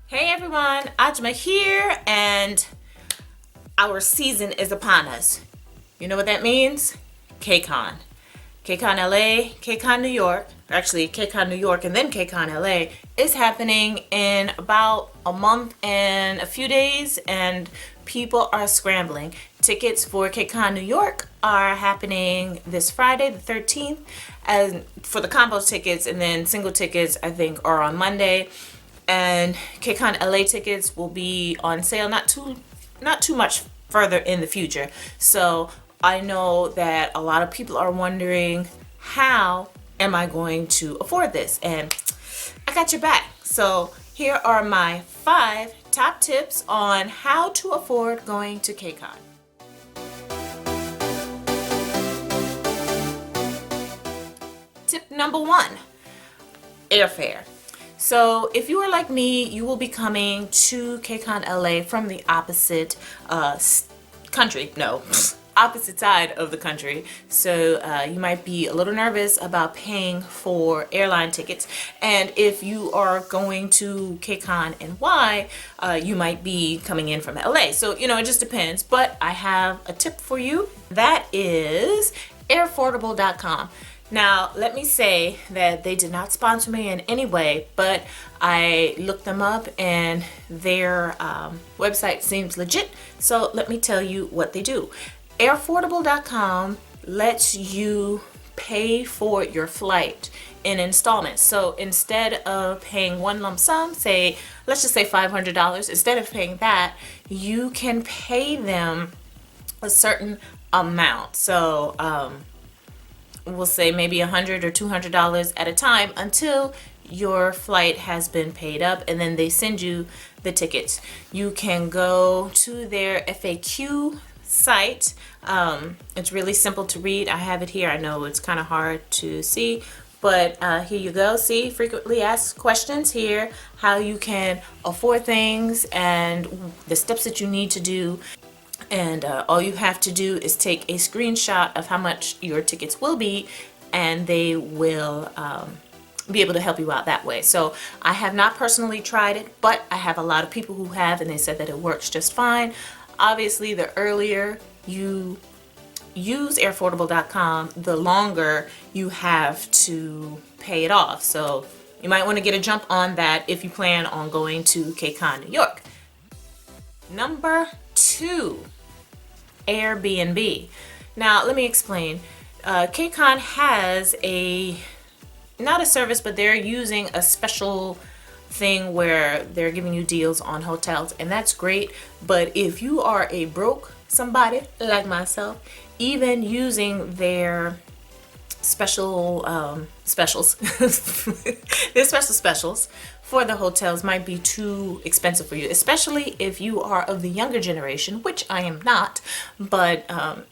Hey everyone, Ajummah here, and our season is upon us. You know what that means? Kcon. Kcon LA, Kcon New York, actually Kcon New York and then Kcon LA is happening in about a month and a few days, and people are scrambling. Tickets for Kcon New York are happening this Friday the 13th, and for the combo tickets, and then single tickets I think are on Monday. And Kcon LA tickets will be on sale not too much further in the future. So I know that a lot of people are wondering, how am I going to afford this? And I got your back. So here are my 5 top tips on how to afford going to Kcon. Tip number 1, airfare. So if you are like me, you will be coming to Kcon LA from the opposite country. No, opposite side of the country. So you might be a little nervous about paying for airline tickets. And if you are going to Kcon NY, you might be coming in from LA. So, it just depends. But I have a tip for you. That is airfordable.com. Now, let me say that they did not sponsor me in any way, but I looked them up and their website seems legit. So let me tell you what they do. Airfordable.com lets you pay for your flight in installments. So instead of paying one lump sum, let's just say $500, instead of paying that, you can pay them a certain amount. So, we'll say maybe $100 or $200 at a time until your flight has been paid up, and then they send you the tickets. You can go to their FAQ site. It's really simple to read. I have it here. I know it's kind of hard to see, but here you go. See, frequently asked questions here, how you can afford things and the steps that you need to do. And all you have to do is take a screenshot of how much your tickets will be, and they will be able to help you out that way. So I have not personally tried it, but I have a lot of people who have, and they said that it works just fine. Obviously, the earlier you use airfordable.com, the longer you have to pay it off. So you might want to get a jump on that if you plan on going to Kcon New York. Number 2, Airbnb. Now let me explain. Kcon has not a service, but they're using a special thing where they're giving you deals on hotels, and that's great. But if you are a broke somebody like myself, even using their specials their specials for the hotels might be too expensive for you, especially if you are of the younger generation, which I am not. But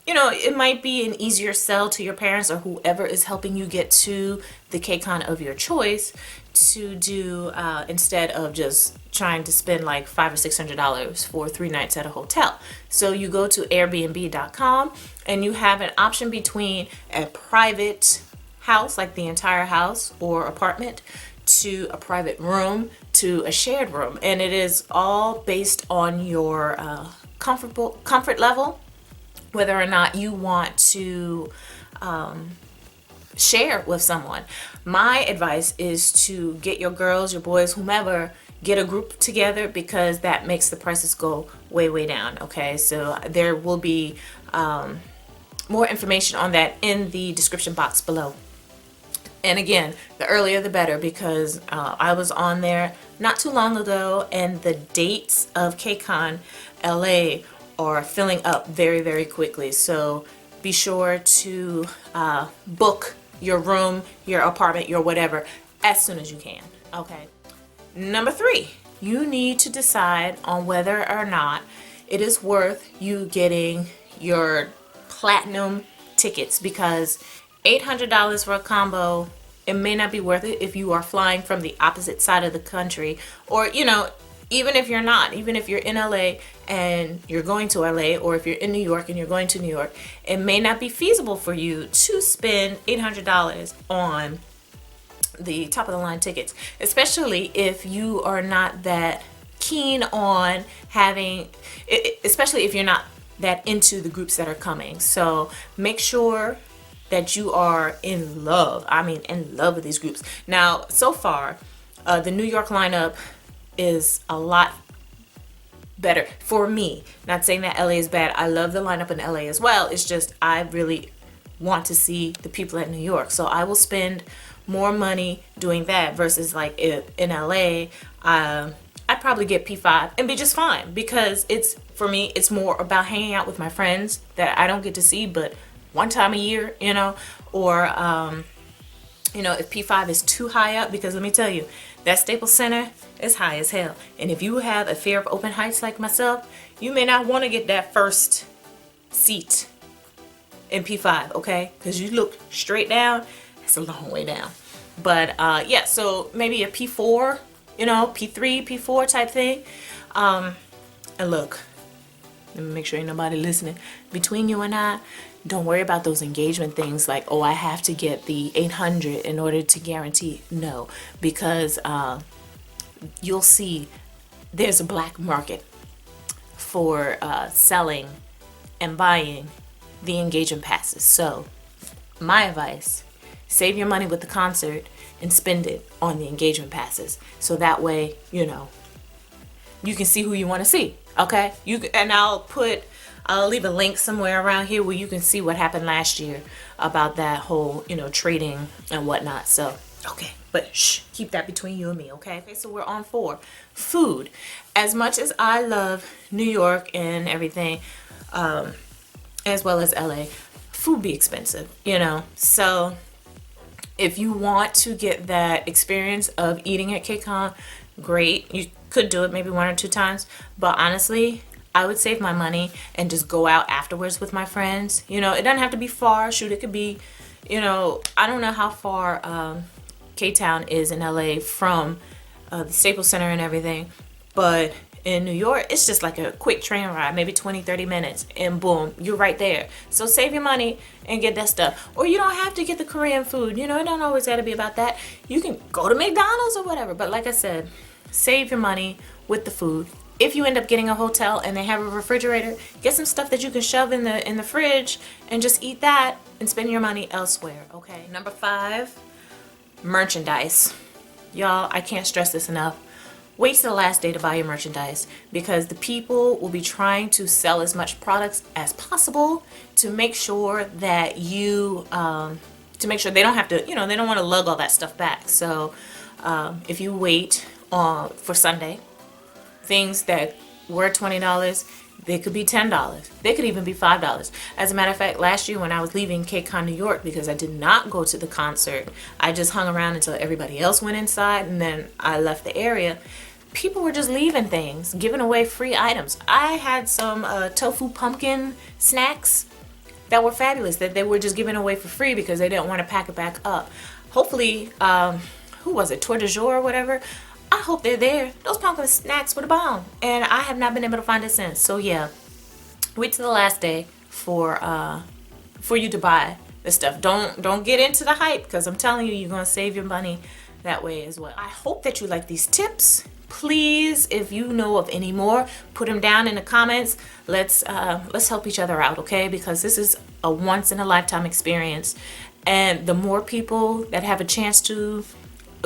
it might be an easier sell to your parents or whoever is helping you get to the Kcon of your choice to do instead of just trying to spend like $500 or $600 for 3 nights at a hotel. So you go to airbnb.com and you have an option between a private house, like the entire house or apartment, to a private room, to a shared room, and it is all based on your comfort level, whether or not you want to share with someone. My advice is to get your girls, your boys, whomever, get a group together, because that makes the prices go way down. Okay, so there will be more information on that in the description box below. And again, the earlier the better, because I was on there not too long ago, and the dates of Kcon LA are filling up very quickly. So be sure to book your room, your apartment, your whatever, as soon as you can. Okay. Number 3, you need to decide on whether or not it is worth you getting your platinum tickets, because $800 for a combo, it may not be worth it if you are flying from the opposite side of the country, or even if you're not, even if you're in LA and you're going to LA, or if you're in New York and you're going to New York, it may not be feasible for you to spend $800 on the top of the line tickets, especially if you are not that keen on having, especially if you're not that into the groups that are coming. So make sure that you are in love. I mean, in love with these groups. Now, so far, the New York lineup is a lot better for me. Not saying that LA is bad. I love the lineup in LA as well. It's just I really want to see the people at New York. So I will spend more money doing that versus like in LA. I'd probably get P5 and be just fine, because it's, for me, it's more about hanging out with my friends that I don't get to see but one time a year, you know, or you know, if P5 is too high up, because let me tell you, that Staples Center is high as hell. And if you have a fear of open heights like myself, you may not want to get that first seat in P5, okay? Because you look straight down, it's a long way down. But yeah, so maybe a P4, you know, P3, P4 type thing. And look, let me make sure ain't nobody listening. Between you and I, don't worry about those engagement things like, oh, I have to get the 800 in order to guarantee. No, because you'll see there's a black market for selling and buying the engagement passes. So my advice, save your money with the concert and spend it on the engagement passes. So that way, you know, you can see who you want to see. Okay, and I'll leave a link somewhere around here where you can see what happened last year about that whole, you know, trading and whatnot. So, okay, but shh, keep that between you and me, okay? Okay, so we're on 4. Food. As much as I love New York and everything, as well as LA, food be expensive, you know? So if you want to get that experience of eating at Kcon, great. You could do it maybe 1 or 2 times, but honestly, I would save my money and just go out afterwards with my friends. You know, it doesn't have to be far. Shoot, it could be, you know, I don't know how far K-Town is in LA from the Staples Center and everything, but in New York, it's just like a quick train ride, maybe 20-30 minutes, and boom, you're right there. So save your money and get that stuff. Or you don't have to get the Korean food. You know, it don't always got to be about that. You can go to McDonald's or whatever, but like I said, save your money with the food. If you end up getting a hotel and they have a refrigerator, get some stuff that you can shove in the fridge and just eat that and spend your money elsewhere, okay? Number 5, merchandise. Y'all, I can't stress this enough. Wait till the last day to buy your merchandise, because the people will be trying to sell as much products as possible to make sure that you, to make sure they don't have to, you know, they don't want to lug all that stuff back. So if you wait for Sunday, things that were $20, they could be $10. They could even be $5. As a matter of fact, last year when I was leaving Kcon, New York, because I did not go to the concert, I just hung around until everybody else went inside, and then I left the area. People were just leaving things, giving away free items. I had some tofu pumpkin snacks that were fabulous that they were just giving away for free because they didn't want to pack it back up. Hopefully, who was it, Tour de Jour or whatever? I hope they're there. Those pumpkin snacks were the bomb, and I have not been able to find it since. So yeah, wait till the last day for you to buy the stuff. Don't get into the hype, because I'm telling you, you're gonna save your money that way as well. I hope that you like these tips. Please, if you know of any more, put them down in the comments. Let's help each other out, okay? Because this is a once in a lifetime experience, and the more people that have a chance to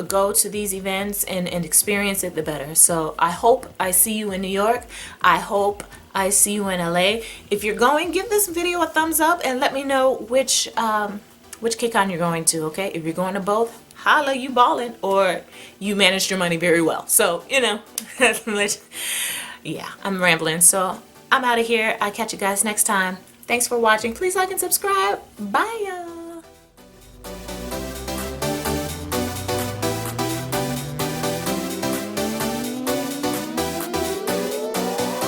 go to these events and experience it, the better. So I hope I see you in New York. I hope I see you in LA. If you're going, give this video a thumbs up and let me know which Kcon you're going to, okay? If you're going to both, holla, you ballin', or you managed your money very well. So, you know, yeah, I'm rambling. So I'm out of here. I'll catch you guys next time. Thanks for watching. Please like and subscribe. Bye, y'all.